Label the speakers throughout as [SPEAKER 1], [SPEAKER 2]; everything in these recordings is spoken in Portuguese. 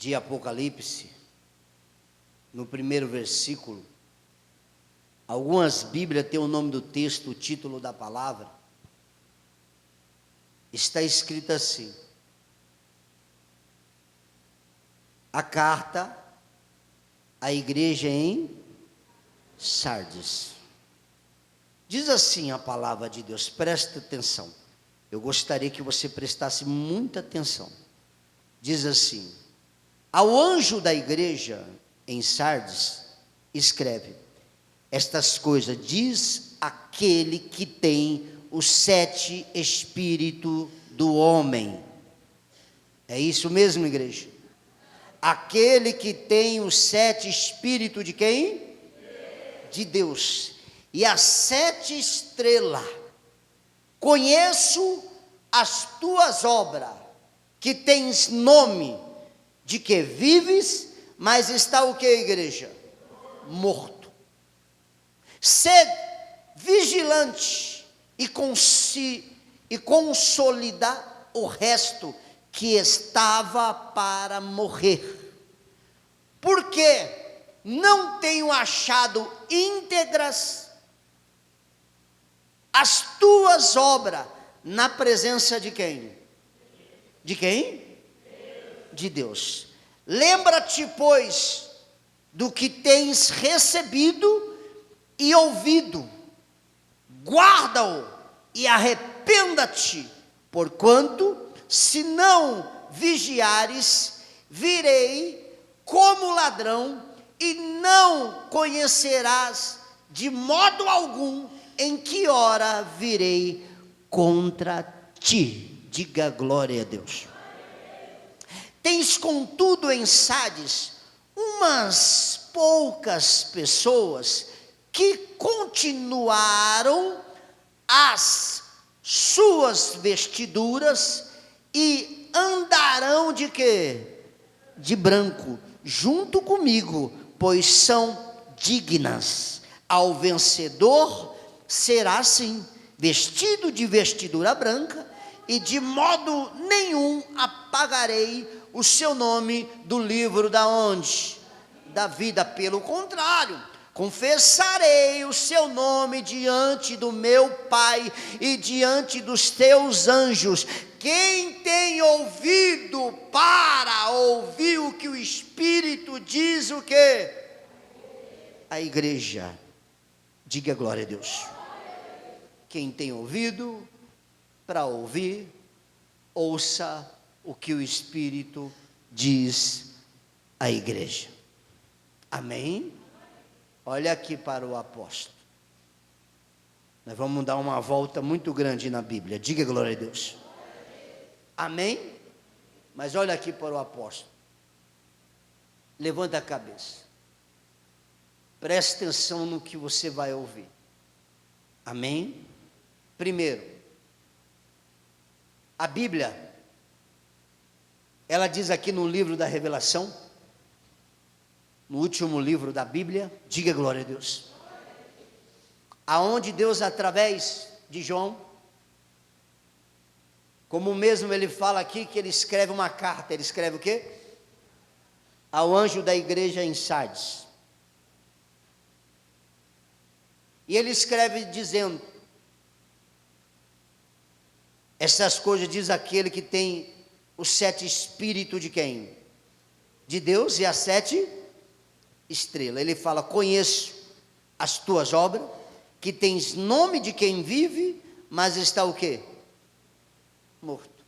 [SPEAKER 1] de Apocalipse, no primeiro versículo, algumas Bíblias têm o nome do texto, o título da palavra, está escrito assim: a carta à igreja em Sardes. Diz assim a palavra de Deus, presta atenção. Eu gostaria que você prestasse muita atenção. Diz assim: ao anjo da igreja em Sardes, escreve: estas coisas diz aquele que tem os 7 espíritos do homem. É isso mesmo, igreja? Aquele que tem os 7 espíritos de quem? De Deus. E as 7 estrelas. Conheço as tuas obras, que tens nome de que vives, mas está o que, igreja? Morto. Sede vigilante e consolida o resto que estava para morrer. Porque não tenho achado íntegras as tuas obras na presença de quem? De quem? De Deus. Lembra-te, pois, do que tens recebido e ouvido, guarda-o e arrependa-te, porquanto, se não vigiares, virei como ladrão, e não conhecerás de modo algum em que hora virei contra ti. Diga glória a Deus. Tens contudo em Sardes umas poucas pessoas que continuaram as suas vestiduras e andarão de quê? De branco, junto comigo, pois são dignas. Ao vencedor será assim, vestido de vestidura branca, e de modo nenhum apagarei o seu nome do livro da onde? Da vida. Pelo contrário, confessarei o seu nome diante do meu Pai e diante dos teus anjos. Quem tem ouvido para ouvir o que o Espírito diz, o quê? A igreja. Diga glória a Deus. Quem tem ouvido para ouvir, ouça o que o Espírito diz à igreja. Amém? Olha aqui para o apóstolo. Nós vamos dar uma volta muito grande na Bíblia. Diga glória a Deus. Amém? Mas olha aqui para o apóstolo. Levanta a cabeça. Preste atenção no que você vai ouvir. Amém? Primeiro, a Bíblia, ela diz aqui no livro da Revelação, no último livro da Bíblia, diga glória a Deus, aonde Deus, através de João, como mesmo ele fala aqui, que ele escreve uma carta, ele escreve o quê? Ao anjo da igreja em Sardes. E ele escreve dizendo: essas coisas diz aquele que tem os 7 espíritos de quem? De Deus, e as 7 estrelas. Ele fala: conheço as tuas obras, que tens nome de quem vive, mas está o quê? Morto.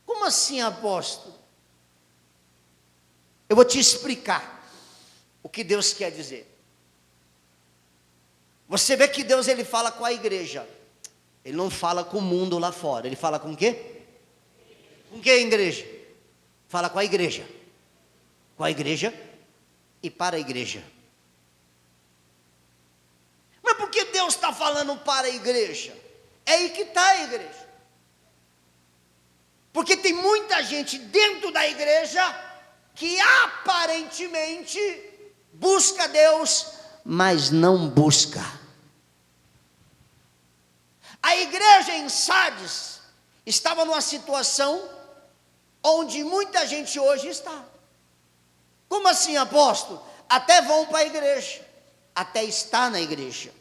[SPEAKER 1] Como assim, apóstolo? Eu vou te explicar o que Deus quer dizer. Você vê que Deus, ele fala com a igreja. Ele não fala com o mundo lá fora. Ele fala com o quê? Com que igreja? Fala com a igreja. Com a igreja e para a igreja. Mas por que Deus está falando para a igreja? É aí que está a igreja. Porque tem muita gente dentro da igreja que aparentemente busca Deus, mas não busca. A igreja em Sardes estava numa situação onde muita gente hoje está. Como assim, apóstolo? Até vão para a igreja, até está na igreja,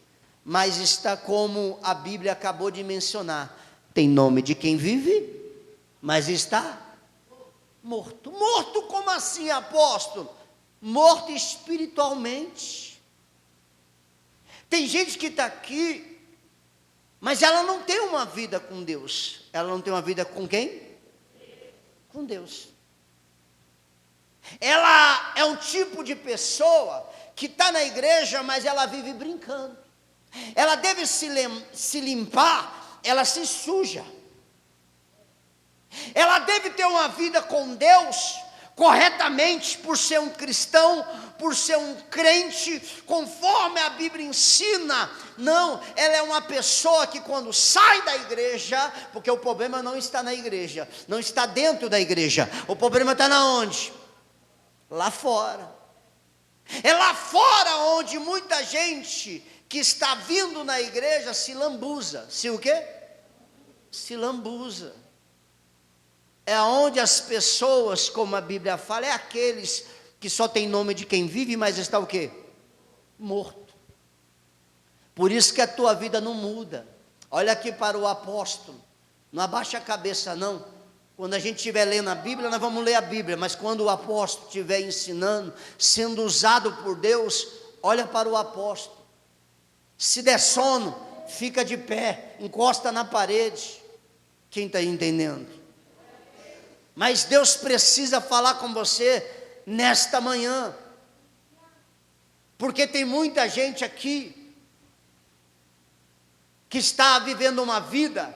[SPEAKER 1] mas está como a Bíblia acabou de mencionar, tem nome de quem vive, mas está morto. Morto como assim, apóstolo? Morto espiritualmente. Tem gente que está aqui, mas ela não tem uma vida com Deus. Ela não tem uma vida com quem? Com Deus. Ela é um tipo de pessoa que está na igreja, mas ela vive brincando. Ela deve se limpar, ela se suja. Ela deve ter uma vida com Deus corretamente, por ser um cristão, por ser um crente, conforme a Bíblia ensina. Não, ela é uma pessoa que quando sai da igreja, porque o problema não está na igreja, não está dentro da igreja, o problema está na onde? Lá fora. É lá fora onde muita gente que está vindo na igreja se lambuza. Se o quê? Se lambuza. É onde as pessoas, como a Bíblia fala, é aqueles que só tem nome de quem vive, mas está o quê? Morto. Por isso que a tua vida não muda. Olha aqui para o apóstolo. Não abaixa a cabeça não. Quando a gente estiver lendo a Bíblia, nós vamos ler a Bíblia, mas quando o apóstolo estiver ensinando, sendo usado por Deus, olha para o apóstolo. Se der sono, fica de pé, encosta na parede. Quem está entendendo? Mas Deus precisa falar com você nesta manhã, porque tem muita gente aqui que está vivendo uma vida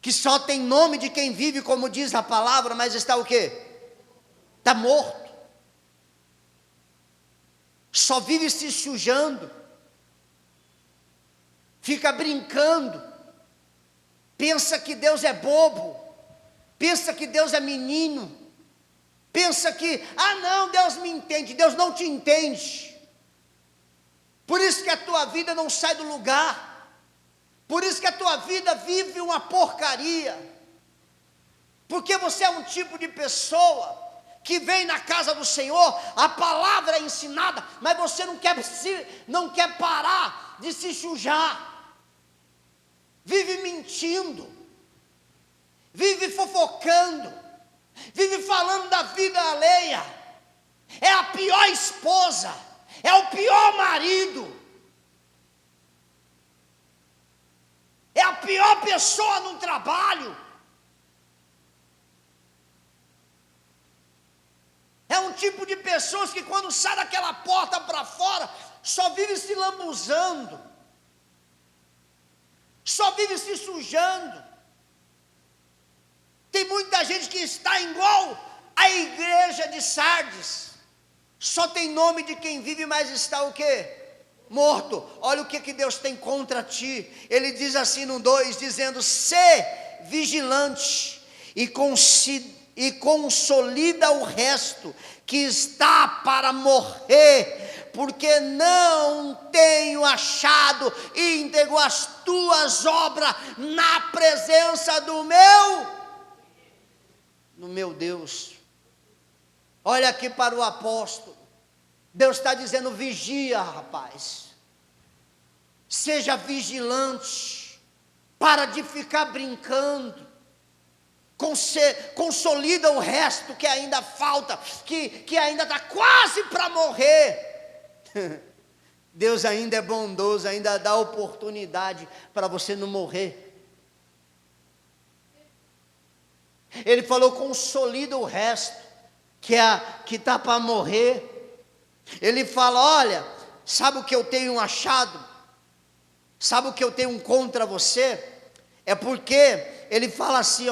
[SPEAKER 1] que só tem nome de quem vive, como diz a palavra, mas está o quê? Está morto. Só vive se sujando, fica brincando, pensa que Deus é bobo, pensa que Deus é menino, pensa que, não, Deus me entende. Deus não te entende. Por isso que a tua vida não sai do lugar. Por isso que a tua vida vive uma porcaria. Porque você é um tipo de pessoa que vem na casa do Senhor, a palavra é ensinada, mas você não quer parar de se sujar. Vive mentindo, vive fofocando, vive falando da vida alheia. É a pior esposa, é o pior marido, é a pior pessoa no trabalho. É um tipo de pessoas que quando sai daquela porta para fora, só vive se lambuzando, só vive se sujando. Tem muita gente que está igual a igreja de Sardes, só tem nome de quem vive, mas está o quê? Morto. Olha o que Deus tem contra ti. Ele diz assim no 2, dizendo: sê vigilante e consolida o resto que está para morrer, porque não tenho achado íntegro as tuas obras na presença do meu Deus. Olha aqui para o apóstolo. Deus está dizendo: vigia, rapaz, seja vigilante, para de ficar brincando, consolida o resto que ainda falta, que ainda está quase para morrer. Deus ainda é bondoso, ainda dá oportunidade para você não morrer. Ele falou: consolida o resto que está para morrer. Ele fala: olha, sabe o que eu tenho achado? Sabe o que eu tenho contra você? É porque, ele fala assim,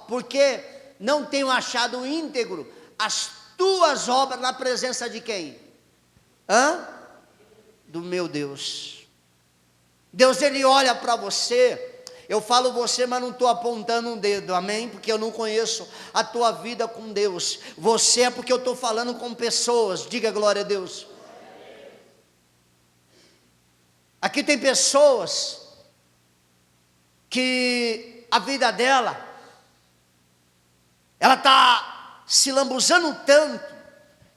[SPEAKER 1] porque não tenho achado íntegro as tuas obras na presença de quem? Do meu Deus. Deus, ele olha para você. Eu falo você, mas não estou apontando um dedo, amém? Porque eu não conheço a tua vida com Deus. Você é porque eu estou falando com pessoas. Diga glória a Deus. Aqui tem pessoas que a vida dela ela está se lambuzando tanto,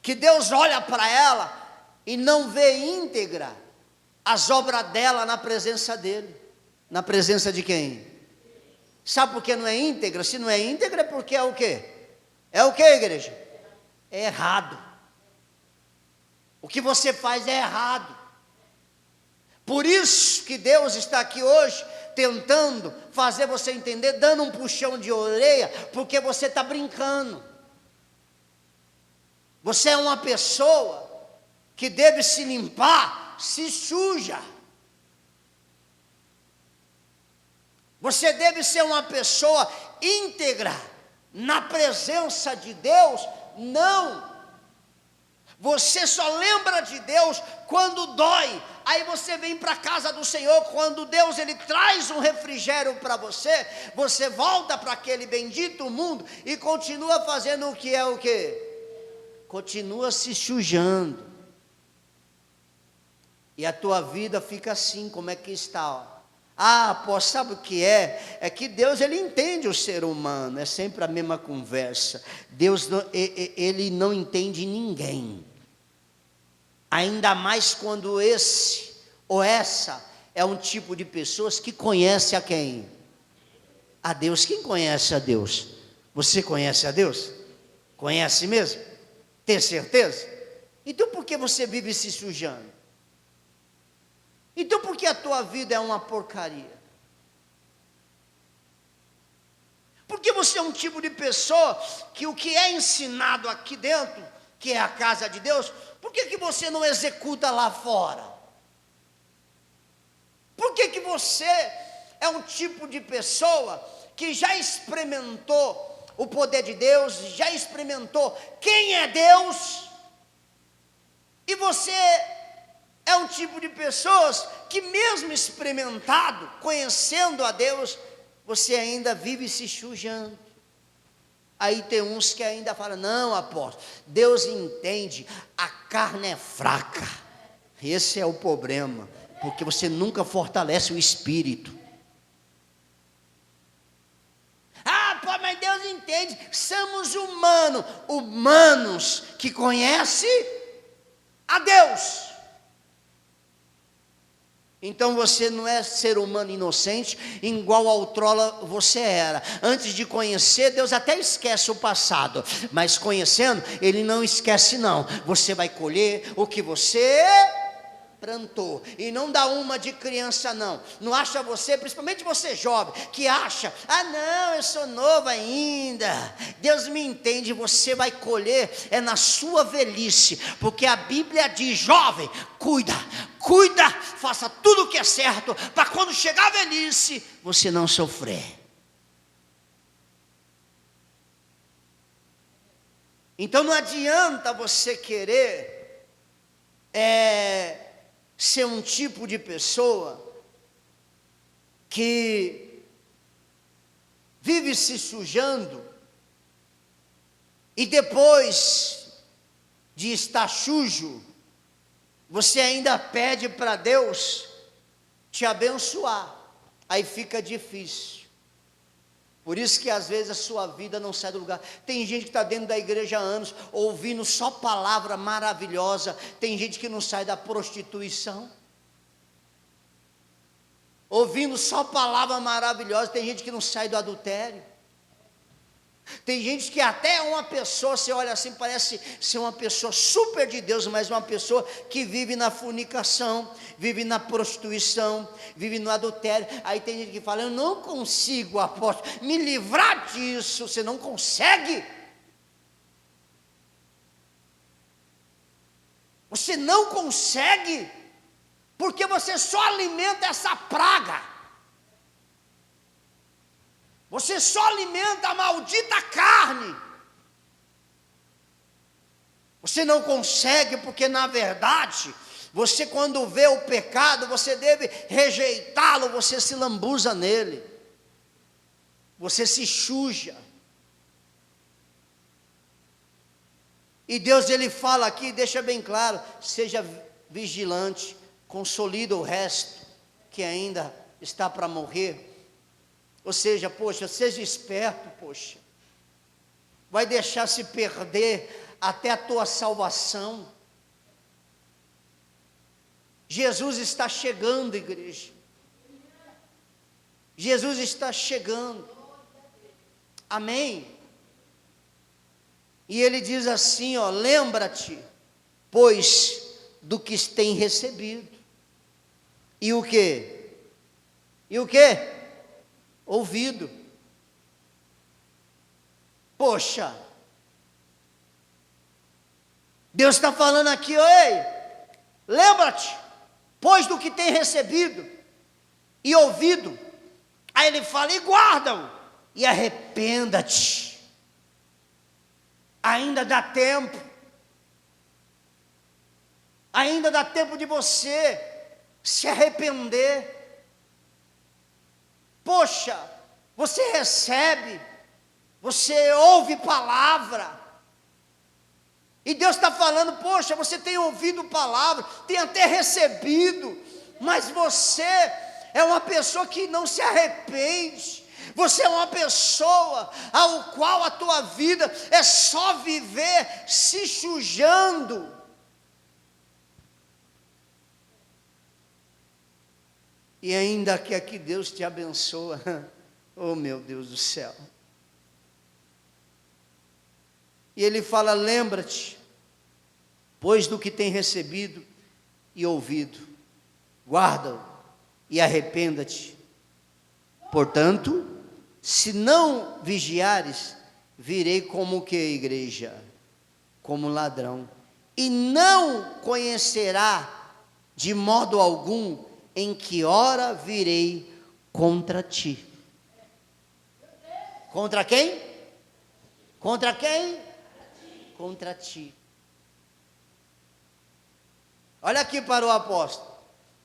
[SPEAKER 1] que Deus olha para ela e não vê íntegra as obras dela na presença dele. Na presença de quem? Sabe por que não é íntegra? Se não é íntegra é porque é o quê? É o quê, igreja? É errado. O que você faz é errado. Por isso que Deus está aqui hoje, tentando fazer você entender, dando um puxão de orelha, porque você está brincando. Você é uma pessoa que deve se limpar, se suja. Você deve ser uma pessoa íntegra na presença de Deus. Não. Você só lembra de Deus quando dói. Aí você vem para a casa do Senhor, quando Deus ele traz um refrigério para você, você volta para aquele bendito mundo e continua fazendo o que é o quê? Continua se sujando. E a tua vida fica assim, como é que está? Ó. Ah, pô, sabe o que é? É que Deus, ele entende o ser humano, é sempre a mesma conversa. Deus, ele não entende ninguém. Ainda mais quando esse ou essa é um tipo de pessoas que conhece a quem? A Deus. Quem conhece a Deus? Você conhece a Deus? Conhece mesmo? Tem certeza? Então por que você vive se sujando? Então por que a tua vida é uma porcaria? Porque você é um tipo de pessoa que o que é ensinado aqui dentro, que é a casa de Deus, por que você não executa lá fora? Por que você é um tipo de pessoa que já experimentou o poder de Deus, já experimentou quem é Deus, e você é um tipo de pessoas que mesmo experimentado, conhecendo a Deus, você ainda vive se sujando. Aí tem uns que ainda falam, não, apóstolo, Deus entende, a carne é fraca. Esse é o problema, porque você nunca fortalece o espírito. Ah, pô, mas Deus entende, somos humanos que conhecem a Deus. Então você não é ser humano inocente, igual outrora você era. Antes de conhecer, Deus até esquece o passado, mas conhecendo, Ele não esquece não. Você vai colher o que você plantou, e não dá uma de criança não. Não acha você, principalmente você jovem, que acha, ah não, eu sou novo ainda, Deus me entende. Você vai colher é na sua velhice, porque a Bíblia diz, jovem, cuida, faça tudo o que é certo, para quando chegar a velhice, você não sofrer. Então não adianta você querer ser um tipo de pessoa que vive se sujando e depois de estar sujo, você ainda pede para Deus te abençoar. Aí fica difícil. Por isso que às vezes a sua vida não sai do lugar. Tem gente que está dentro da igreja há anos, ouvindo só palavra maravilhosa. Tem gente que não sai da prostituição, ouvindo só palavra maravilhosa. Tem gente que não sai do adultério. Tem gente que até uma pessoa, você olha assim, parece ser uma pessoa super de Deus, mas uma pessoa que vive na fornicação, vive na prostituição, vive no adultério. Aí tem gente que fala, eu não consigo, apóstolo, me livrar disso. Você não consegue? Você não consegue, porque você só alimenta essa praga. Você só alimenta a maldita carne. Você não consegue, porque na verdade, você quando vê o pecado, você deve rejeitá-lo, você se lambuza nele. Você se suja. E Deus ele fala aqui, deixa bem claro, seja vigilante, consolida o resto que ainda está para morrer. Ou seja, poxa, seja esperto, poxa. vai deixar se perder até a tua salvação. Jesus está chegando, igreja. Jesus está chegando. Amém? E ele diz assim, ó, lembra-te, pois, do que tem recebido. E o quê? E o quê? Ouvido. Poxa, Deus está falando aqui, ei, lembra-te, pois do que tem recebido e ouvido. Aí ele fala, e guarda-o, e arrependa-te. Ainda dá tempo. Ainda dá tempo de você se arrepender. Poxa, você recebe, você ouve palavra, e Deus está falando, poxa, você tem ouvido palavra, tem até recebido, mas você é uma pessoa que não se arrepende. Você é uma pessoa ao qual a tua vida é só viver se sujando. E ainda quer que Deus te abençoe. Oh, meu Deus do céu. E ele fala, lembra-te, pois do que tem recebido e ouvido, guarda-o e arrependa-te. Portanto, se não vigiares, virei como que, igreja? Como ladrão. E não conhecerá de modo algum em que hora virei contra ti. Contra quem? Contra quem? Contra ti. Olha aqui para o apóstolo.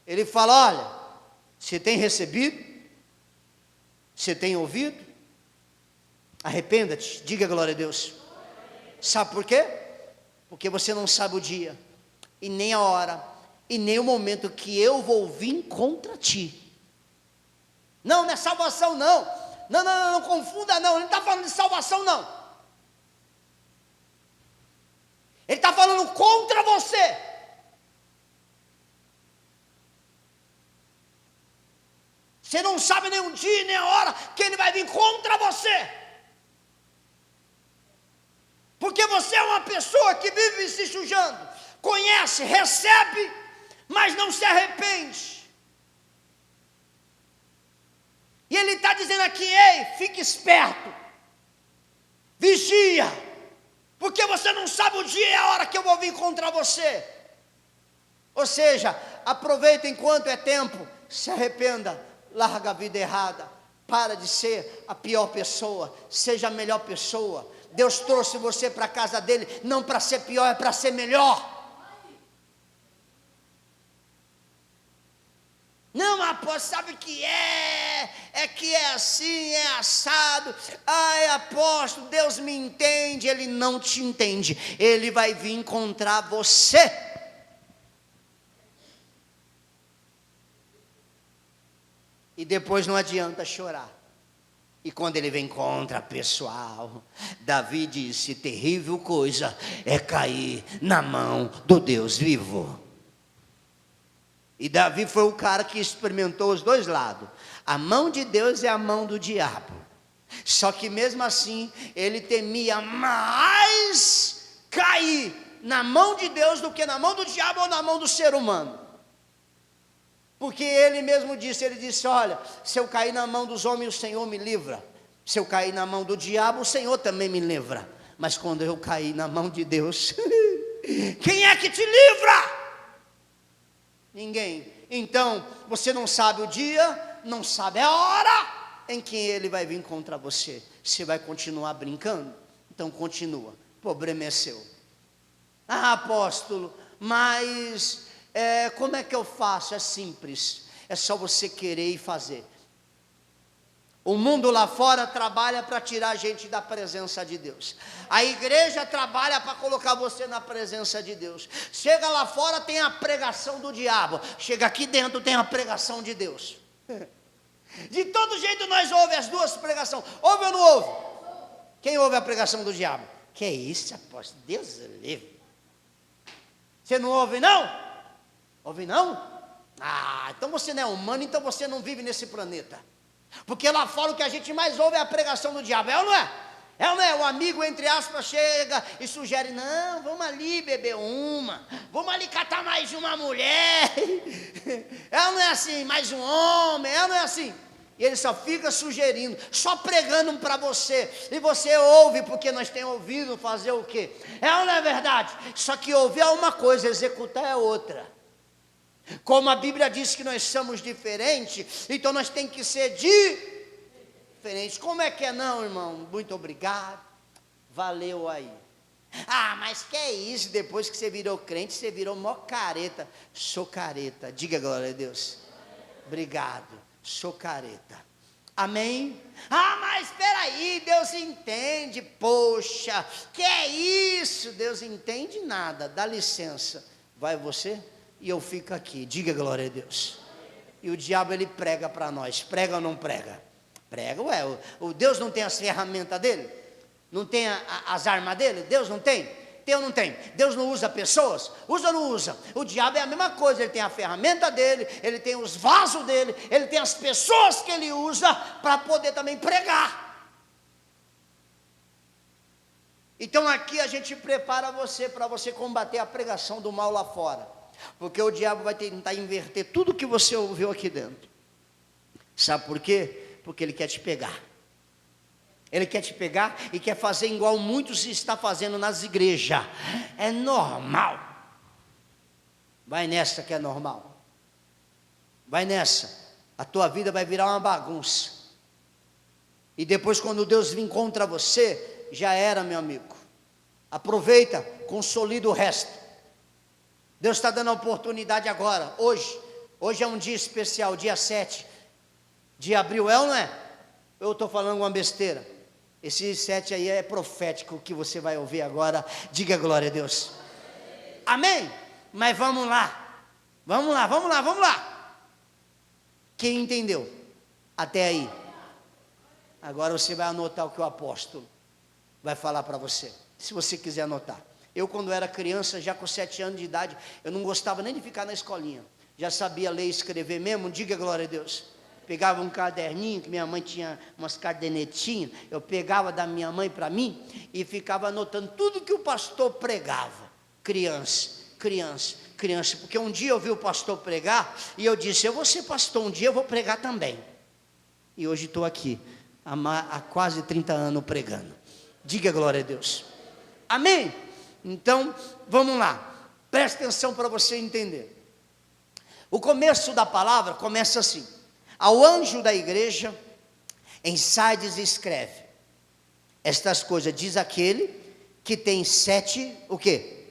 [SPEAKER 1] Ele fala, olha, você tem recebido? Você tem ouvido? Arrependa-te, diga glória a Deus. Sabe por quê? Porque você não sabe o dia, e nem a hora, e nem o momento que eu vou vir contra ti. Não é salvação não. Não confunda não, ele não está falando de salvação não. Ele está falando contra você. Você não sabe nem o dia, nem a hora que ele vai vir contra você. Porque você é uma pessoa que vive se sujando. Conhece, recebe, mas não se arrepende. E ele está dizendo aqui, ei, fique esperto. Vigia. Porque você não sabe o dia e a hora que eu vou vir contra você. Ou seja, aproveita enquanto é tempo, se arrependa. Larga a vida errada, para de ser a pior pessoa, seja a melhor pessoa. Deus trouxe você para a casa dele, não para ser pior, é para ser melhor. Não, apóstolo, sabe que é que é assim, é assado. Ai, apóstolo, Deus me entende. Ele não te entende, ele vai vir encontrar você. E depois não adianta chorar. E quando ele vem contra pessoal, Davi disse, terrível coisa é cair na mão do Deus vivo. E Davi foi o cara que experimentou os dois lados. A mão de Deus e a mão do diabo. Só que mesmo assim, ele temia mais cair na mão de Deus do que na mão do diabo ou na mão do ser humano. Porque ele mesmo disse, olha, se eu cair na mão dos homens, o Senhor me livra. Se eu cair na mão do diabo, o Senhor também me livra. Mas quando eu cair na mão de Deus, quem é que te livra? Ninguém. Então, você não sabe o dia, não sabe a hora em que ele vai vir contra você. Você vai continuar brincando? Então continua, o problema é seu. Ah, apóstolo, mas... como é que eu faço? É simples, é só você querer e fazer. O mundo lá fora trabalha para tirar a gente da presença de Deus. A igreja trabalha para colocar você na presença de Deus. Chega lá fora, tem a pregação do diabo. Chega aqui dentro, tem a pregação de Deus. De todo jeito nós ouvimos as duas pregações. Ouve ou não ouve? Quem ouve a pregação do diabo? Que isso, apóstolo? Deus livre. Você não ouve, não? Ouve, não? Ah, então você não é humano, então você não vive nesse planeta. Porque lá fora o que a gente mais ouve é a pregação do diabo, é ou não é? É ou não é? O amigo, entre aspas, chega e sugere, não, vamos ali beber uma, vamos ali catar mais uma mulher, é ou não é assim? Mais um homem, é ou não é assim? E ele só fica sugerindo, só pregando para você, e você ouve, porque nós temos ouvido fazer o quê? É ou não é verdade? Só que ouvir é uma coisa, executar é outra. Como a Bíblia diz que nós somos diferentes, então nós temos que ser diferentes. Como é que é não, irmão? Muito obrigado, valeu aí. Ah, mas que é isso, depois que você virou crente, você virou mó careta. Sou careta, diga glória a Deus. Obrigado, sou careta. Amém? Ah, mas espera aí, Deus entende. Poxa, que é isso? Deus entende nada, dá licença. Vai você e eu fico aqui, diga glória a Deus. E o diabo ele prega para nós, prega ou não prega? Prega, ué, o Deus não tem as ferramentas dele? Não tem as armas dele? Deus não tem? Tem ou não tem? Deus não usa pessoas? Usa ou não usa? O diabo é a mesma coisa, ele tem a ferramenta dele, ele tem os vasos dele, ele tem as pessoas que ele usa para poder também pregar. Então aqui a gente prepara você para você combater a pregação do mal lá fora. Porque o diabo vai tentar inverter tudo que você ouviu aqui dentro. Sabe por quê? Porque ele quer te pegar. Ele quer te pegar e quer fazer igual muitos estão fazendo nas igrejas. É normal. Vai nessa que é normal. Vai nessa. A tua vida vai virar uma bagunça. E depois quando Deus vir contra você, já era, meu amigo. Aproveita, consolida o resto. Deus está dando a oportunidade agora, hoje é um dia especial, dia 7 de abril, é ou não é? Eu estou falando uma besteira, esse 7 aí é profético, o que você vai ouvir agora, diga glória a Deus, amém? Mas vamos lá, vamos lá, quem entendeu? Até aí, agora você vai anotar o que o apóstolo vai falar para você, se você quiser anotar. Eu, quando era criança, já com 7 anos de idade, eu não gostava nem de ficar na escolinha. Já sabia ler e escrever mesmo, diga glória a Deus. Pegava um caderninho, que minha mãe tinha umas cadernetinhas, eu pegava da minha mãe para mim, e ficava anotando tudo que o pastor pregava. Criança, porque um dia eu vi o pastor pregar, e eu disse, eu vou ser pastor, um dia eu vou pregar também. E hoje estou aqui, há quase 30 anos pregando. Diga glória a Deus. Amém? Então, vamos lá, presta atenção para você entender. O começo da palavra começa assim: ao anjo da igreja, em Sardes escreve: estas coisas diz aquele que tem 7, o quê?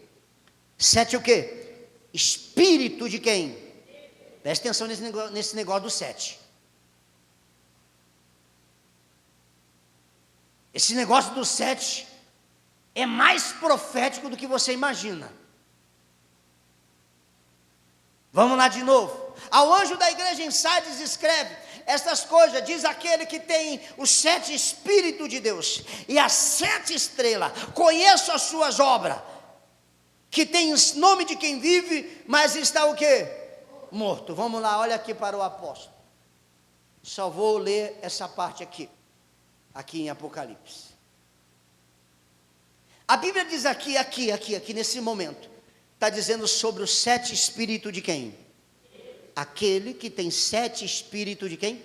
[SPEAKER 1] 7 o quê? Espírito de quem? Presta atenção nesse negócio do 7. Esse negócio do 7 é mais profético do que você imagina. Vamos lá de novo. Ao anjo da igreja em Sardes escreve: estas coisas diz aquele que tem os 7 Espíritos de Deus e as 7 estrelas. Conheço as suas obras, que tem nome de quem vive, mas está o quê? Morto. Vamos lá, olha aqui para o apóstolo. Só vou ler essa parte aqui em Apocalipse. A Bíblia diz aqui, nesse momento, está dizendo sobre os 7 Espíritos de quem? Aquele que tem 7 Espíritos de quem?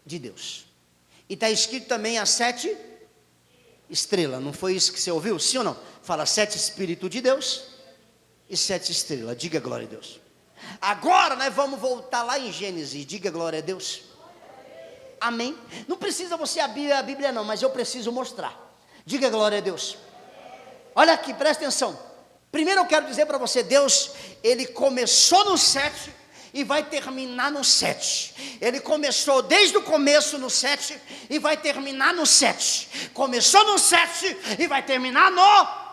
[SPEAKER 1] De Deus. E está escrito também as 7 estrelas, não foi isso que você ouviu? Sim ou não? Fala 7 Espíritos de Deus e 7 estrelas, diga glória a Deus. Agora nós vamos voltar lá em Gênesis, diga glória a Deus. Amém? Não precisa você abrir a Bíblia não, mas eu preciso mostrar. Diga glória a Deus. Olha aqui, presta atenção. Primeiro eu quero dizer para você, Deus, Ele começou no 7 e vai terminar no 7. Ele começou desde o começo no 7 e vai terminar no 7. Começou no 7 e vai terminar no 7.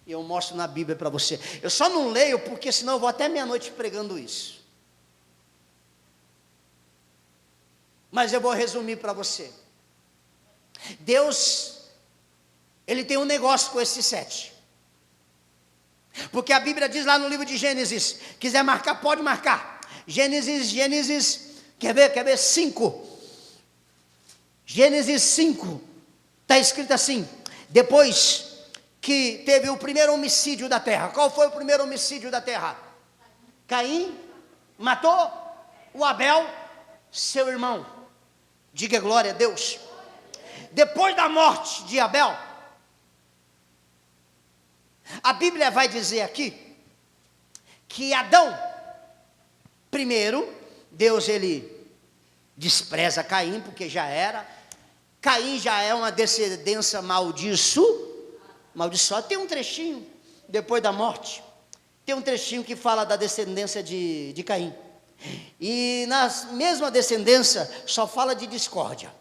[SPEAKER 1] E eu mostro na Bíblia para você. Eu só não leio porque senão eu vou até meia-noite pregando isso. Mas eu vou resumir para você. Deus, Ele tem um negócio com esses 7. Porque a Bíblia diz lá no livro de Gênesis, quiser marcar, pode marcar. Gênesis, quer ver? 5. Gênesis 5, está escrito assim: depois que teve o primeiro homicídio da terra. Qual foi o primeiro homicídio da terra? Caim matou o Abel, seu irmão. Diga glória a Deus. Depois da morte de Abel, a Bíblia vai dizer aqui que Adão, primeiro, Deus ele despreza Caim, porque Caim já é uma descendência maldiçoada. Tem um trechinho, depois da morte, tem um trechinho que fala da descendência de Caim. E na mesma descendência, só fala de discórdia.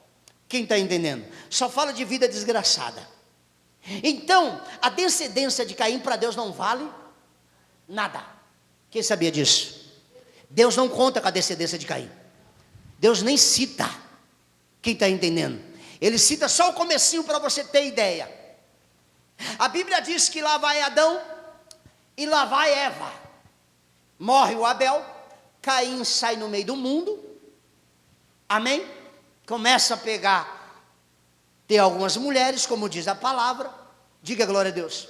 [SPEAKER 1] Quem está entendendo? Só fala de vida desgraçada. Então, a descendência de Caim para Deus não vale nada. Quem sabia disso? Deus não conta com a descendência de Caim. Deus nem cita. Quem está entendendo? Ele cita só o comecinho para você ter ideia. A Bíblia diz que lá vai Adão e lá vai Eva. Morre o Abel, Caim sai no meio do mundo. Amém? Começa a ter algumas mulheres, como diz a palavra. Diga glória a Deus.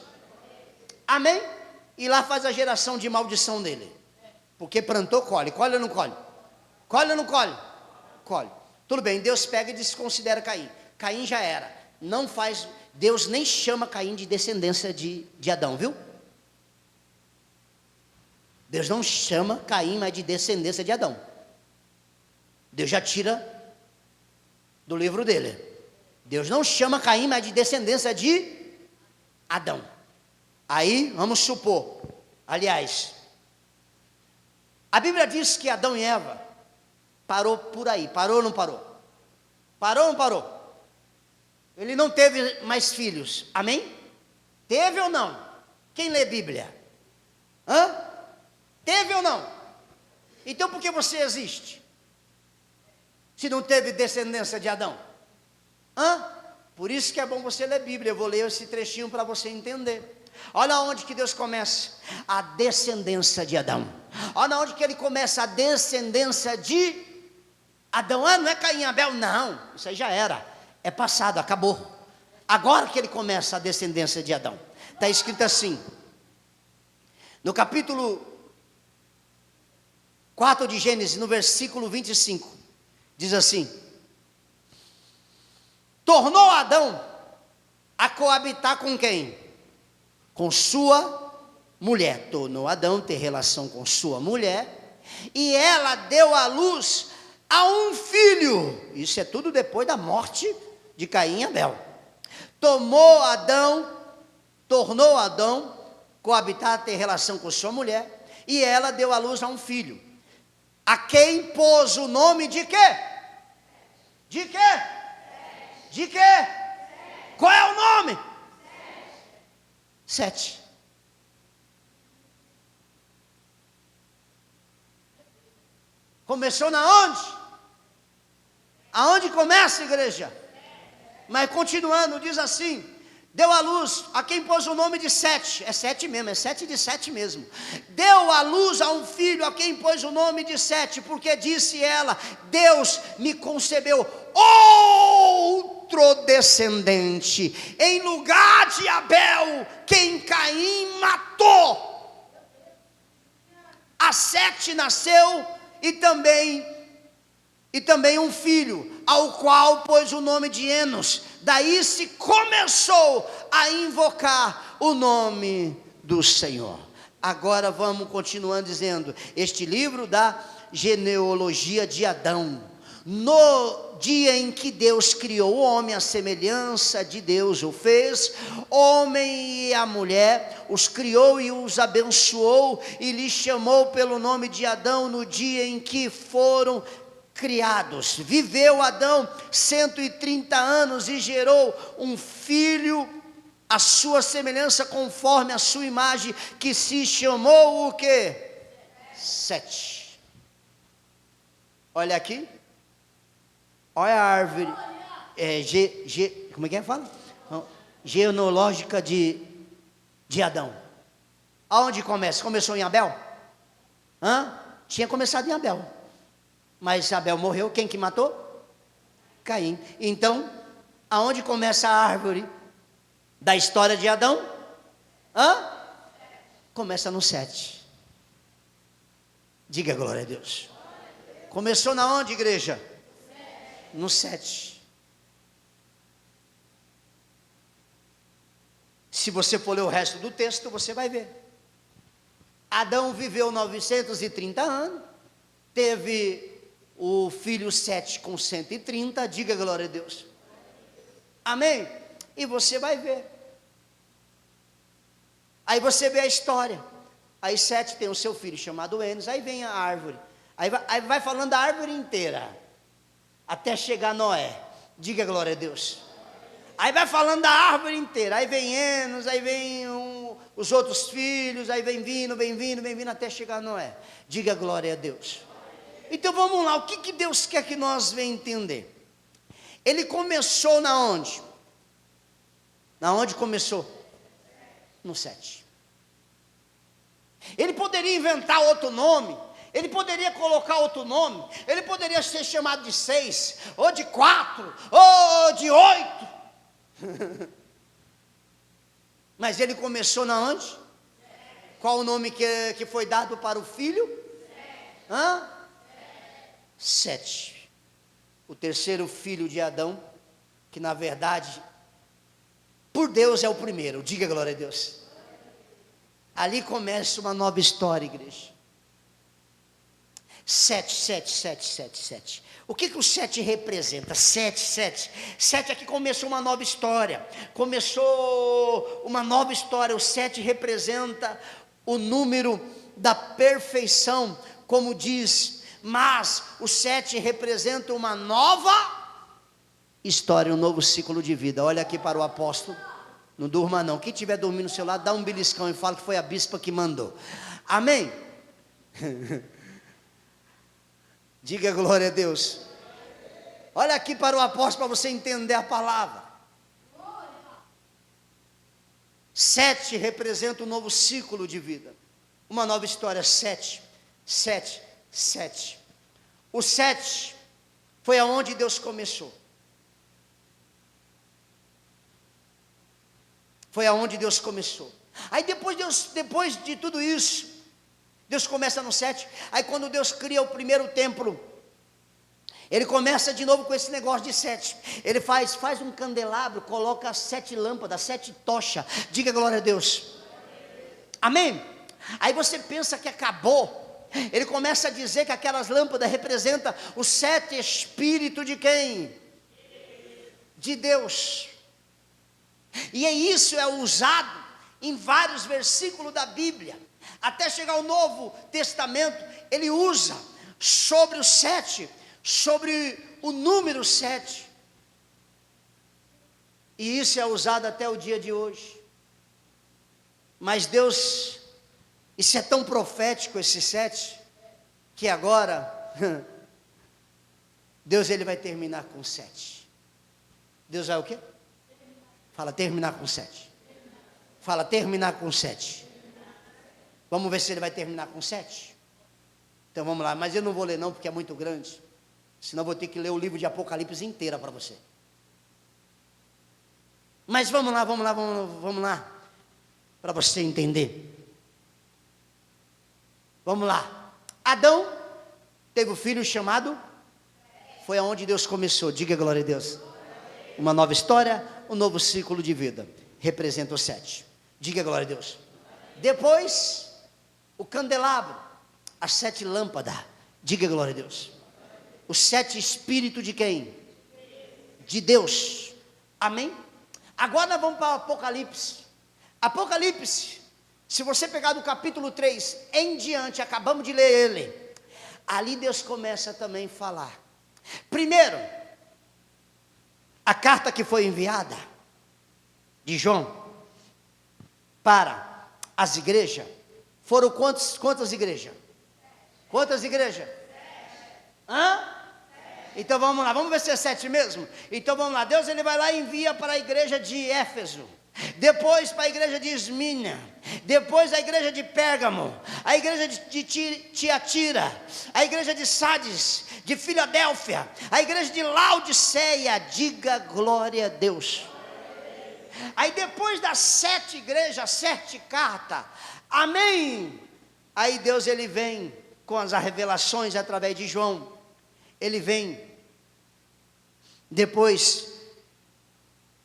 [SPEAKER 1] Amém? E lá faz a geração de maldição dele. Porque plantou, colhe. Colhe ou não colhe? Colhe ou não colhe? Colhe. Tudo bem, Deus pega e desconsidera Caim. Caim já era. Não faz, Deus nem chama Caim de descendência de Adão, viu? Deus não chama Caim, mas de descendência de Adão. Deus já tira do livro dele. Deus não chama Caim, mas de descendência de Adão. Aí, vamos supor, aliás, a Bíblia diz que Adão e Eva parou por aí. Parou ou não parou? Parou ou não parou? Ele não teve mais filhos. Amém? Teve ou não? Quem lê Bíblia? Teve ou não? Então por que você existe? Se não teve descendência de Adão? Por isso que é bom você ler Bíblia. Eu vou ler esse trechinho para você entender. Olha onde que Deus começa. A descendência de Adão. Olha onde que ele começa. A descendência de Adão. Não é Caim e Abel? Não, isso aí já era. É passado, acabou. Agora que ele começa a descendência de Adão. Está escrito assim. No capítulo 4 de Gênesis, no versículo 25. Diz assim: tornou Adão a coabitar com quem? Com sua mulher. Tornou Adão ter relação com sua mulher, e ela deu à luz a um filho. Isso é tudo depois da morte de Caim e Abel. Tornou Adão coabitar, ter relação com sua mulher, e ela deu à luz a um filho, a quem pôs o nome de quê? De quê? De quê? Qual é o nome? 7. Começou na onde? Aonde começa a igreja? Mas continuando, diz assim: deu à luz a quem pôs o nome de 7. É 7 mesmo, é 7 de 7 mesmo. Deu à luz a um filho a quem pôs o nome de 7, porque disse ela: Deus me concebeu outro descendente, em lugar de Abel, quem Caim matou. A 7 nasceu e também um filho, ao qual pôs o nome de Enos. Daí se começou a invocar o nome do Senhor. Agora vamos continuando dizendo, este livro da genealogia de Adão. No dia em que Deus criou o homem, a semelhança de Deus o fez, homem e a mulher, os criou e os abençoou, e lhes chamou pelo nome de Adão no dia em que foram criados. Viveu Adão 130 anos e gerou um filho, a sua semelhança, conforme a sua imagem, que se chamou o quê? 7. Olha aqui. Olha a árvore. como é que fala? Genealógica de Adão. Aonde começa? Começou em Abel? Tinha começado em Abel. Mas Abel morreu, quem que matou? Caim. Então, aonde começa a árvore da história de Adão? Começa no 7. Diga glória a Deus. Começou na onde, igreja? No 7. Se você for ler o resto do texto, você vai ver. Adão viveu 930 anos, teve o filho 7 com 130, diga glória a Deus. Amém? E você vai ver. Aí você vê a história. Aí 7 tem o seu filho chamado Enos, aí vem a árvore. Aí vai falando da árvore inteira, até chegar Noé. Diga glória a Deus. Aí vai falando da árvore inteira, aí vem Enos, aí vem os outros filhos, aí vem vindo, até chegar Noé. Diga glória a Deus. Então vamos lá, o que Deus quer que nós venhamos entender? Ele começou na onde? Na onde começou? No 7. Ele poderia inventar outro nome, ele poderia colocar outro nome, ele poderia ser chamado de 6, ou de 4, ou de 8. Mas ele começou na onde? Qual o nome que foi dado para o filho? 7. O terceiro filho de Adão, que na verdade, por Deus é o primeiro. Diga glória a Deus. Ali começa uma nova história, igreja. 7. O que o 7 representa? 7. Aqui começou uma nova história. Começou uma nova história. O 7 representa o número da perfeição, como diz. Mas o 7 representa uma nova história, um novo ciclo de vida. Olha aqui para o apóstolo. Não durma não. Quem estiver dormindo no seu lado, dá um beliscão e fala que foi a bispa que mandou. Amém? Diga glória a Deus. Olha aqui para o apóstolo, para você entender a palavra. 7 representa um novo ciclo de vida, uma nova história. 7. O 7 foi aonde Deus começou. Foi aonde Deus começou. Aí depois de tudo isso, Deus começa no 7. Aí quando Deus cria o primeiro templo, Ele começa de novo com esse negócio de 7. Ele faz um candelabro, coloca 7 lâmpadas, 7 tochas. Diga glória a Deus. Amém? Aí você pensa que acabou. Ele começa a dizer que aquelas lâmpadas representam os 7 espíritos de quem? De Deus. E isso é usado em vários versículos da Bíblia. Até chegar ao Novo Testamento, ele usa sobre o 7, sobre o número 7. E isso é usado até o dia de hoje. Mas Deus, isso é tão profético, esse 7, que agora, Deus ele vai terminar com 7. Deus vai o quê? Fala, terminar com 7. Fala, terminar com 7. Vamos ver se ele vai terminar com 7? Então vamos lá, mas eu não vou ler não, porque é muito grande. Senão eu vou ter que ler o livro de Apocalipse inteira para você. Mas vamos lá. Para você entender. Vamos lá. Adão teve um filho chamado, foi aonde Deus começou. Diga glória a Deus. Uma nova história, um novo ciclo de vida. Representa o 7. Diga glória a Deus. Depois, o candelabro, as 7 lâmpadas. Diga glória a Deus. Os 7 espíritos de quem? De Deus. Amém? Agora nós vamos para o Apocalipse. Apocalipse, se você pegar do capítulo 3 em diante, acabamos de ler ele. Ali Deus começa também a falar. Primeiro, a carta que foi enviada de João para as igrejas, foram quantas igrejas? Quantas igrejas? Então vamos lá, vamos ver se é 7 mesmo? Então vamos lá, Deus ele vai lá e envia para a igreja de Éfeso, depois para a igreja de Esmina, depois a igreja de Pérgamo, a igreja de Tiatira, a igreja de Sardes, de Filadélfia, a igreja de Laodiceia. Diga glória a Deus. Aí depois das 7 igrejas, 7 cartas, amém. Aí Deus ele vem com as revelações através de João. Ele vem, depois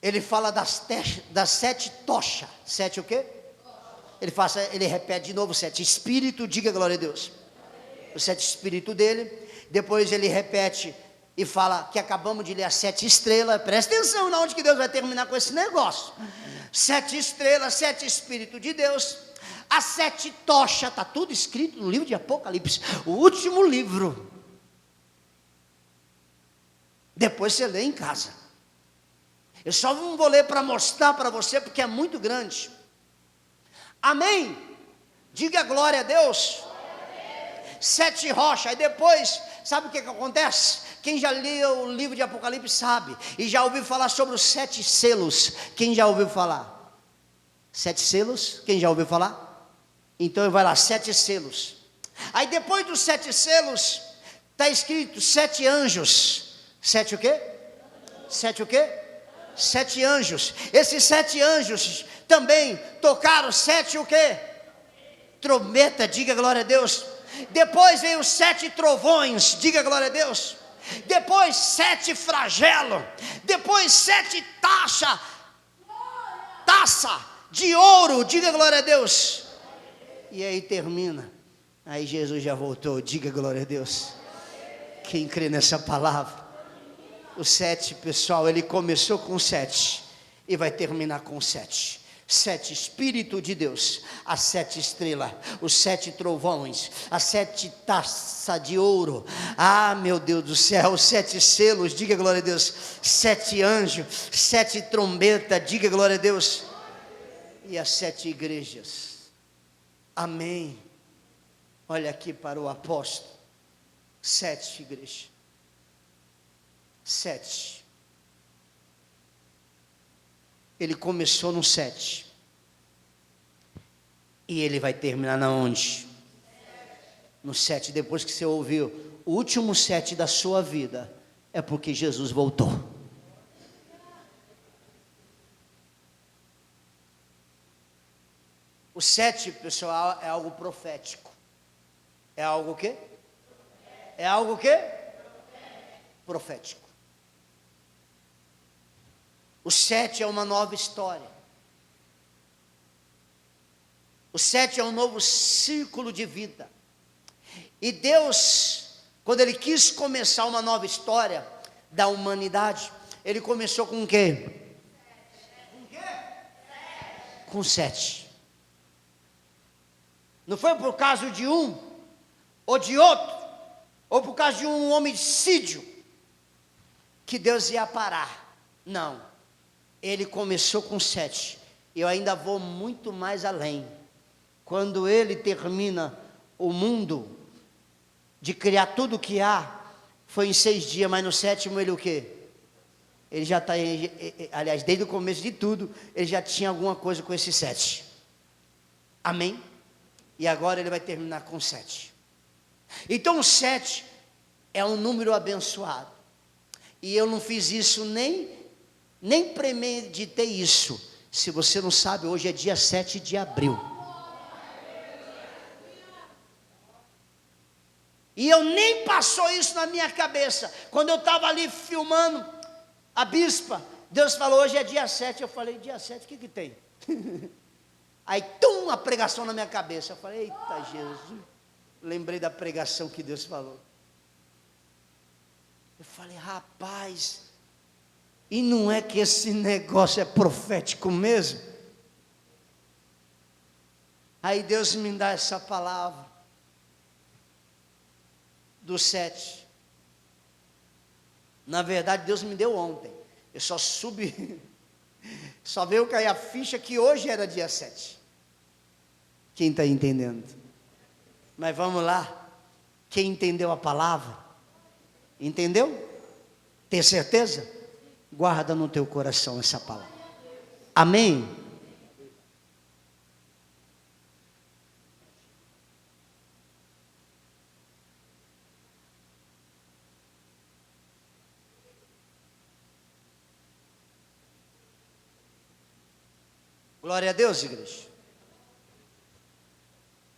[SPEAKER 1] ele fala das 7 tochas. 7 o quê? Ele repete de novo 7 espírito, diga glória a Deus. O 7 espírito dele. Depois ele repete e fala que acabamos de ler as 7 estrelas. Presta atenção na onde que Deus vai terminar com esse negócio. 7 estrelas, 7 espírito de Deus. As 7 tochas, está tudo escrito no livro de Apocalipse, o último livro. Depois você lê em casa. Eu só não vou ler para mostrar para você, porque é muito grande. Amém? Diga glória a Deus. 7 rochas. Aí depois, sabe o que acontece? Quem já leu o livro de Apocalipse sabe. E já ouviu falar sobre os 7 selos. Quem já ouviu falar? 7 selos? Quem já ouviu falar? Então vai lá, 7 selos. Aí depois dos 7 selos, está escrito 7 anjos. 7 o quê? 7 o quê? 7 anjos. Esses 7 anjos também tocaram 7 o quê? Trombeta, diga glória a Deus. Depois veio os 7 trovões, diga glória a Deus. Depois 7 flagelos. Depois 7 taça de ouro, diga glória a Deus. E aí termina. Aí Jesus já voltou, diga glória a Deus. Quem crê nessa palavra? O 7, pessoal, ele começou com 7 e vai terminar com 7. 7 Espírito de Deus, as 7 estrelas, os 7 trovões, as 7 taças de ouro. Ah, meu Deus do céu, os 7 selos, diga glória a Deus. 7 anjos, 7 trombetas, diga glória a Deus. E as 7 igrejas. Amém. Olha aqui para o apóstolo. 7 igrejas. 7. Ele começou no 7. E ele vai terminar na onde? No 7. Depois que você ouviu o último 7 da sua vida, é porque Jesus voltou. O 7, pessoal, é algo profético. É algo o quê? É algo o quê? Profético. O 7 é uma nova história. O 7 é um novo círculo de vida. E Deus, quando Ele quis começar uma nova história da humanidade, Ele começou com o quê? Com 7. Não foi por causa de um, ou de outro, ou por causa de um homicídio, que Deus ia parar. Não. Ele começou com 7. Eu ainda vou muito mais além. Quando ele termina o mundo, de criar tudo que há, foi em 6 dias, mas no 7º ele o quê? Ele já está, aliás, desde o começo de tudo, ele já tinha alguma coisa com esse 7. Amém? E agora ele vai terminar com 7. Então o 7 é um número abençoado. E eu não fiz isso nem premeditei isso. Se você não sabe, hoje é dia 7 de abril. E eu nem passou isso na minha cabeça. Quando eu estava ali filmando a bispa, Deus falou, hoje é dia 7. Eu falei, dia 7, o que tem? Aí, a pregação na minha cabeça. Eu falei, eita Jesus. Lembrei da pregação que Deus falou. Eu falei, rapaz, e não é que esse negócio é profético mesmo? Aí Deus me dá essa palavra do 7. Na verdade, Deus me deu ontem. Eu só veio cair a ficha que hoje era dia 7. Quem está entendendo? Mas vamos lá. Quem entendeu a palavra? Entendeu? Tem certeza? Guarda no teu coração essa palavra. Amém? Glória a Deus, igreja.